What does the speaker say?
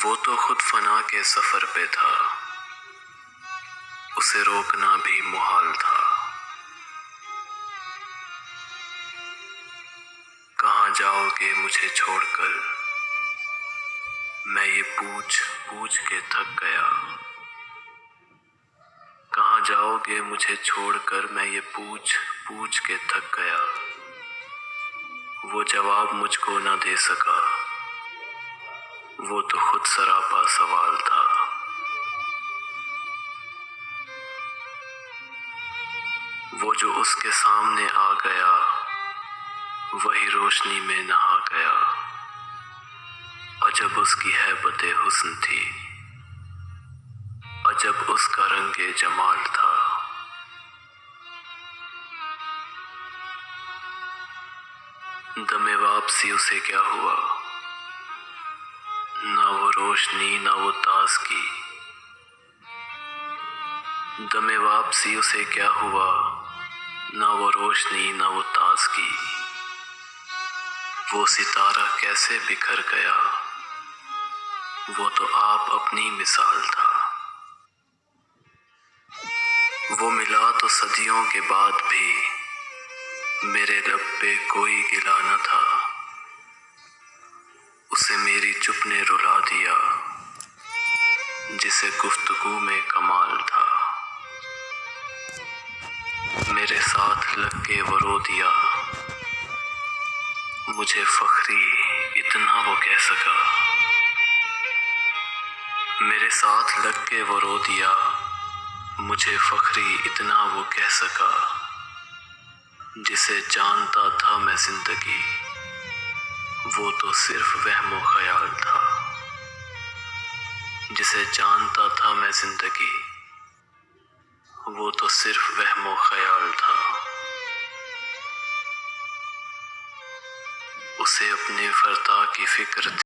وہ تو خود فنا کے سفر پہ تھا، اسے روکنا بھی محال تھا۔ کہاں جاؤ گے مجھے چھوڑ کر، میں یہ پوچھ پوچھ کے تھک گیا۔ کہاں جاؤ گے مجھے چھوڑ کر، میں یہ پوچھ پوچھ کے تھک گیا۔ وہ جواب مجھ کو نہ دے سکا، وہ تو خود سراپا سوال تھا۔ وہ جو اس کے سامنے آ گیا، وہی روشنی میں نہا گیا۔ عجب اس کی ہیبت حسن تھی، عجب اس کا رنگ جمال تھا۔ دم واپسی اسے کیا ہوا، نہ وہ روشنی نہ وہ تازگی۔ دم واپسی اسے کیا ہوا، نہ وہ روشنی نہ وہ تازگی۔ وہ ستارہ کیسے بکھر گیا، وہ تو آپ اپنی مثال تھا۔ وہ ملا تو صدیوں کے بعد بھی، میرے لب پہ کوئی گلہ نہ تھا۔ اسے میری چپ نے رلا دیا، جسے گفتگو میں کمال تھا۔ میرے ساتھ لگ کے وہ رو دیا، مجھے فخری اتنا وہ کہہ سکا۔ میرے ساتھ لگ کے وہ رو دیا، مجھے فخری اتنا وہ کہہ سکا۔ جسے جانتا تھا میں زندگی، وہ تو صرف وہم و خیال تھا۔ جسے جانتا تھا میں زندگی، وہ تو صرف وہم و خیال تھا۔ اسے اپنے فردا کی فکر تھی۔